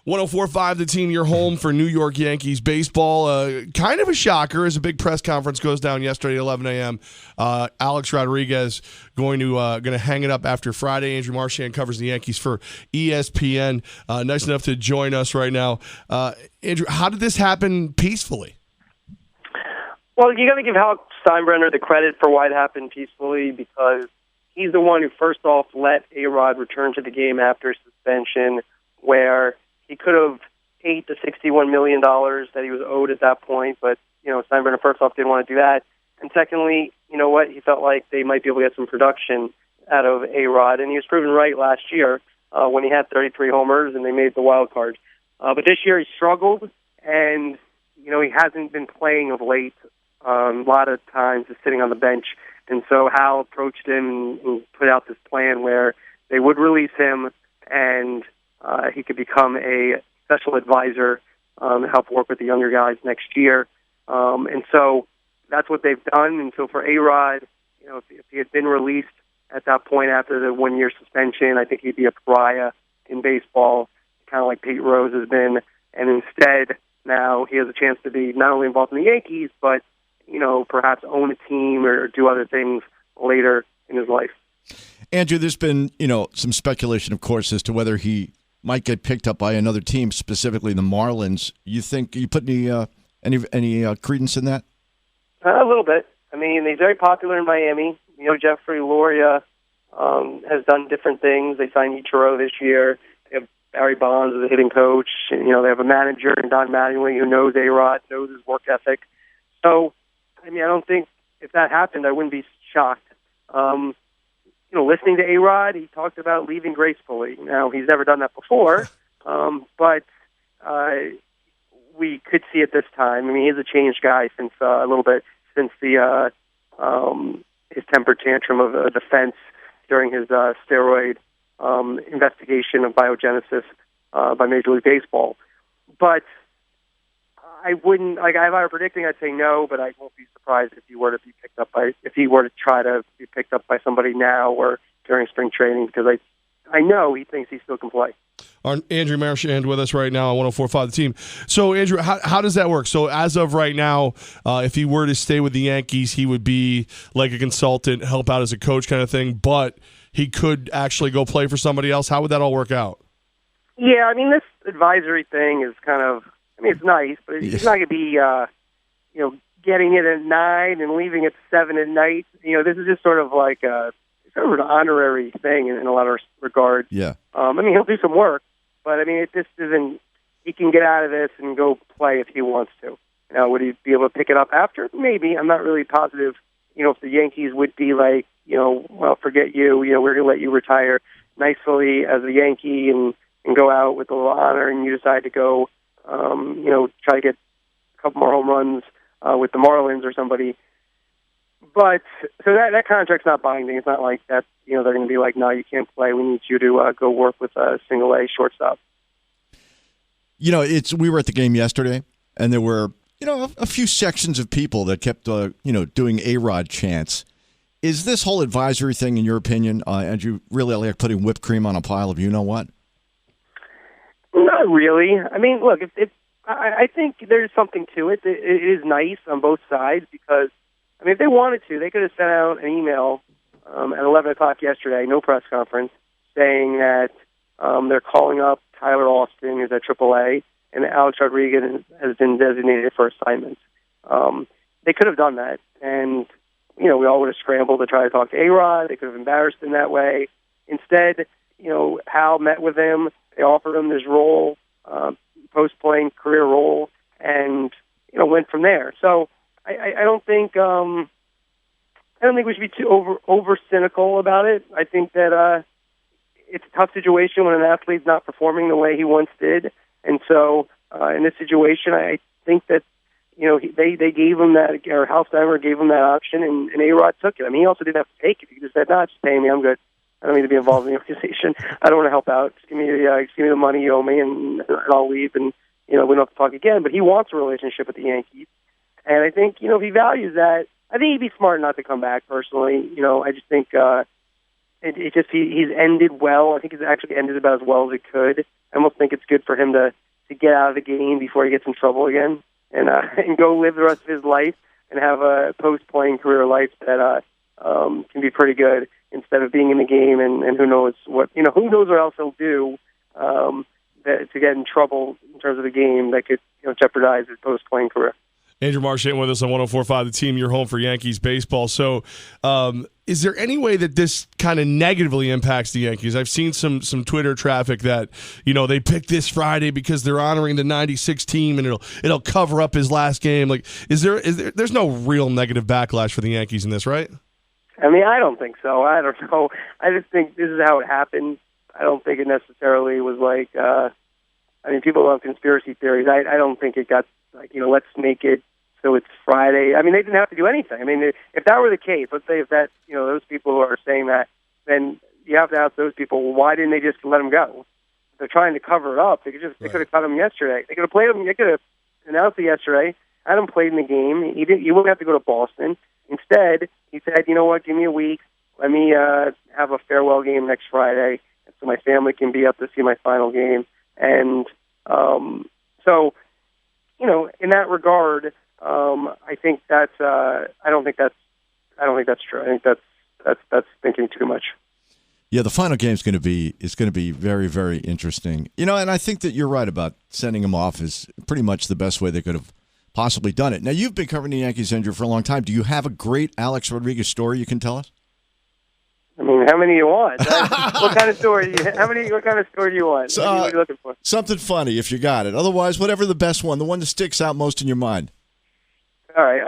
104.5 The Team, your home for New York Yankees baseball. Kind of a shocker as a big press conference goes down yesterday at 11 a.m. Alex Rodriguez going to hang it up after Friday. Andrew Marchand covers the Yankees for ESPN. Nice enough to join us right now. Andrew, how did this happen peacefully? Well, you got to give Alex Steinbrenner the credit for why it happened peacefully, because he's the one who first off let A-Rod return to the game after suspension, where he could have paid the $61 million that he was owed at that point, but Steinbrenner first off didn't want to do that. And secondly, you know what? He felt like they might be able to get some production out of A-Rod, and he was proven right last year when he had 33 homers and they made the wild card. But this year he struggled, and he hasn't been playing of late. A lot of times just sitting on the bench. And so Hal approached him and put out this plan where they would release him and he could become a special advisor to help work with the younger guys next year. And so that's what they've done. And so for A-Rod, if he had been released at that point after the 1-year suspension, I think he'd be a pariah in baseball, kind of like Pete Rose has been. And instead, now he has a chance to be not only involved in the Yankees, but perhaps own a team or do other things later in his life. Andrew, there's been, some speculation, of course, as to whether he might get picked up by another team, specifically the Marlins. You think you put any credence in that? A little bit. I mean, he's very popular in Miami. Jeffrey Loria has done different things. They signed Ichiro this year. They have Barry Bonds as a hitting coach. And, they have a manager, Don Mattingly, who knows A-Rod, knows his work ethic. So, I don't think if that happened, I wouldn't be shocked. Listening to A-Rod, he talked about leaving gracefully. Now, he's never done that before, but we could see it this time. He's a changed guy since a little bit since the his temper tantrum of the defense during his steroid investigation of biogenesis by Major League Baseball. But I wouldn't, if I were predicting, I'd say no, but I won't be surprised if he were to try to be picked up by somebody now or during spring training, because I know he thinks he still can play. Andrew Marchand with us right now on 104.5 The Team. So, Andrew, how does that work? So, as of right now, if he were to stay with the Yankees, he would be like a consultant, help out as a coach kind of thing, but he could actually go play for somebody else. How would that all work out? Yeah, this advisory thing is kind of, it's nice, but it's not going to be, getting in at 9 and leaving at 7 at night. This is just sort of like sort of an honorary thing in a lot of regards. Yeah. He'll do some work, but it just isn't. He can get out of this and go play if he wants to. Would he be able to pick it up after? Maybe. I'm not really positive. If the Yankees would be like, well, forget you. We're going to let you retire nicely as a Yankee and go out with a little honor, and you decide to go. Try to get a couple more home runs with the Marlins or somebody. But so that contract's not binding. It's not like that. They're going to be like, no, you can't play. We need you to go work with a single A shortstop. We were at the game yesterday, and there were a few sections of people that kept doing A-Rod chants. Is this whole advisory thing, in your opinion, Andrew, really like putting whipped cream on a pile of what? Not really. Look, I think there's something to it. It is nice on both sides because, if they wanted to, they could have sent out an email at 11 o'clock yesterday, no press conference, saying that they're calling up Tyler Austin, who's at AAA, and Alex Rodriguez has been designated for assignment. They could have done that, and, we all would have scrambled to try to talk to A-Rod. They could have embarrassed him that way. Instead, Hal met with him. They offered him this role, post-playing career role, and went from there. So I don't think we should be too over cynical about it. I think that it's a tough situation when an athlete's not performing the way he once did, and so in this situation, I think that they gave him that, or Hal Steinbrenner gave him that option, and A-Rod took it. He also didn't have to take it. He just said, "No, just pay me. I'm good. I don't need to be involved in the organization. I don't want to help out. Just give me the money you owe me, and I'll leave, and we don't have to talk again." But he wants a relationship with the Yankees, and I think if he values that, I think he'd be smart not to come back. Personally, I just think he's ended well. I think he's actually ended about as well as he could. almost think it's good for him to get out of the game before he gets in trouble again, and go live the rest of his life and have a post-playing career life that can be pretty good instead of being in the game and who knows what else he'll do to get in trouble in terms of the game that could jeopardize his post-playing career. Andrew Marchand with us on 104.5 The Team, your home for Yankees baseball. So is there any way that this kind of negatively impacts the Yankees? I've seen some Twitter traffic that, they picked this Friday because they're honoring the 96 team and it'll cover up his last game. Like, there's no real negative backlash for the Yankees in this, right? I mean, I don't think so. I don't know. I just think this is how it happened. I don't think it necessarily was like, people love conspiracy theories. I don't think it got like, let's make it so it's Friday. I mean, they didn't have to do anything. I mean, if that were the case, let's say if that, those people who are saying that, then you have to ask those people, well, why didn't they just let him go? If they're trying to cover it up. They could have cut him yesterday. They could have played him. They could have announced it yesterday. Had him played in the game. He wouldn't have to go to Boston. Instead, he said, you know what, give me a week. Let me have a farewell game next Friday so my family can be up to see my final game. And so, in that regard, I think that's. I don't think that's true. I think that's thinking too much. Yeah, the final game is going to be very, very interesting. And I think that you're right about sending him off is pretty much the best way they could have possibly done it. Now, you've been covering the Yankees, Andrew, for a long time. Do you have a great Alex Rodriguez story you can tell us? I mean, how many do you want? What kind of story? What kind of story do you want? What are you looking for? Something funny, if you got it. Otherwise, whatever the best one, the one that sticks out most in your mind. All right.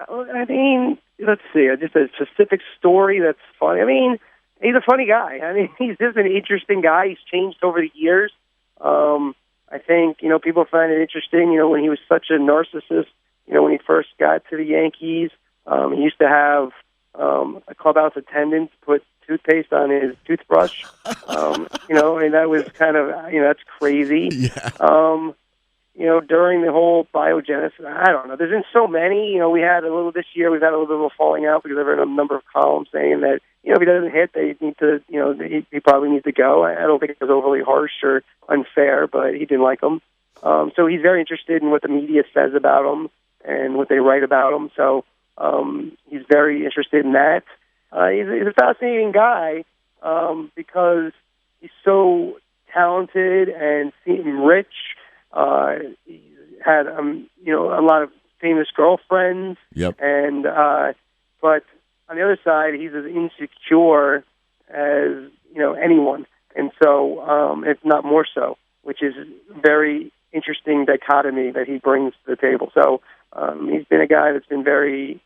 I mean, let's see. Just a specific story that's funny. I mean, he's a funny guy. I mean, he's just an interesting guy. He's changed over the years. I think, people find it interesting, when he was such a narcissist, when he first got to the Yankees, he used to have a clubhouse attendant put toothpaste on his toothbrush, and that was kind of, that's crazy. Yeah. During the whole biogenesis, I don't know. There's been so many. We've had a little bit of a falling out because I've read a number of columns saying that, if he doesn't hit, they need to, he probably needs to go. I don't think it was overly harsh or unfair, but he didn't like him. So he's very interested in what the media says about him and what they write about him. So he's very interested in that. He's a fascinating guy because he's so talented and rich. He had a lot of famous girlfriends. Yep. And but on the other side, he's as insecure as anyone, and so if not more so, which is very interesting dichotomy that he brings to the table. So he's been a guy that's been very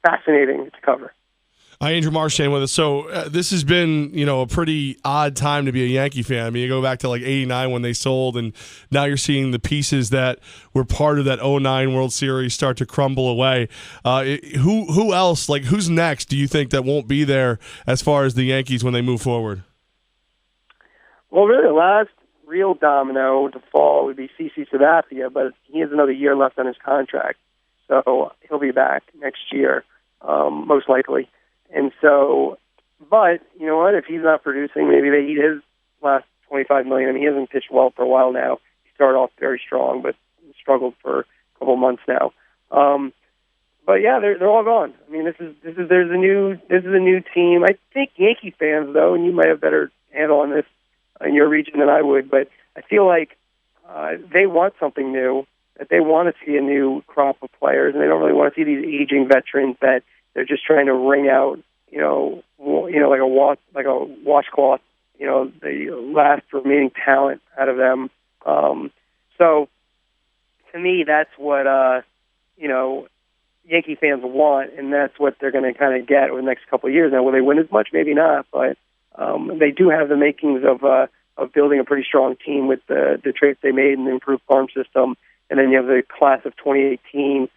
fascinating to cover. Andrew Marchand with us. So this has been, a pretty odd time to be a Yankee fan. I mean, you go back to like '89 when they sold, and now you're seeing the pieces that were part of that '09 World Series start to crumble away. Who else? Like, who's next? Do you think that won't be there as far as the Yankees when they move forward? Well, really, the last real domino to fall would be CC Sabathia, but he has another year left on his contract, so he'll be back next year, most likely. And so, but you know what? If he's not producing, maybe they eat his last $25 million. I mean, he hasn't pitched well for a while now. He started off very strong, but struggled for a couple months now. But yeah, they're all gone. I mean, this is a new team. I think Yankee fans, though, and you might have better handle on this in your region than I would, but I feel like they want something new. That they want to see a new crop of players, and they don't really want to see these aging veterans that they're just trying to wring out, like a washcloth, the last remaining talent out of them. So, to me, that's what Yankee fans want, and that's what they're going to kind of get over the next couple of years. Now, will they win as much? Maybe not, but they do have the makings of building a pretty strong team with the trades they made and the improved farm system. And then you have the class of 2018.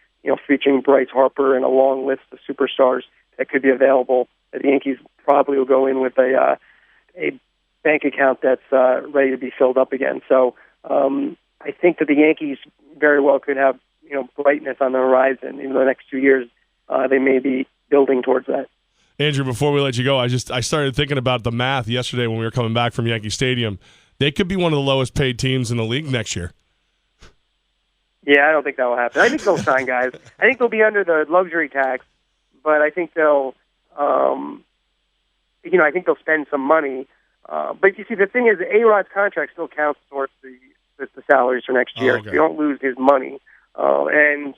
Featuring Bryce Harper and a long list of superstars that could be available. The Yankees probably will go in with a bank account that's ready to be filled up again. So I think that the Yankees very well could have brightness on the horizon. In the next 2 years, they may be building towards that. Andrew, before we let you go, I started thinking about the math yesterday when we were coming back from Yankee Stadium. They could be one of the lowest paid teams in the league next year. Yeah, I don't think that will happen. I think they'll sign guys. I think they'll be under the luxury tax, but I think they'll, I think they'll spend some money. But you see, the thing is, A-Rod's contract still counts towards the salaries for next year. Okay. So you don't lose his money. And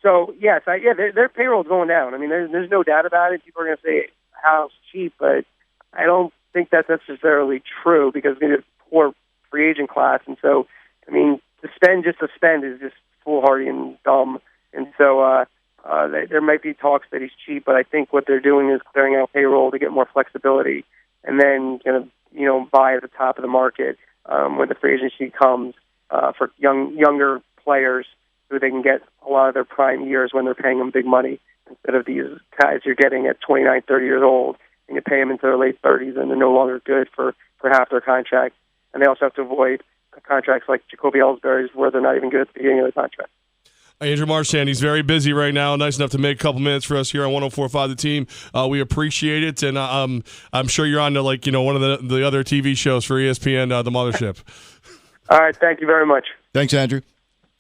so, yes, their payroll's going down. I mean, there's no doubt about it. People are going to say how cheap, but I don't think that's necessarily true because they have a poor free agent class. And so, I mean, to spend is just foolhardy and dumb. And so there might be talks that he's cheap, but I think what they're doing is clearing out payroll to get more flexibility and then buy at the top of the market when the free agency comes for younger players who they can get a lot of their prime years when they're paying them big money instead of these guys you're getting at 29, 30 years old and you pay them into their late 30s and they're no longer good for half their contract. And they also have to avoid contracts like Jacoby Ellsbury's where they're not even good at the beginning of the contract. Andrew Marchand, he's very busy right now. Nice enough to make a couple minutes for us here on 104.5 The Team. We appreciate it, and I'm sure you're on to one of the other TV shows for ESPN, The Mothership. All right, thank you very much. Thanks, Andrew.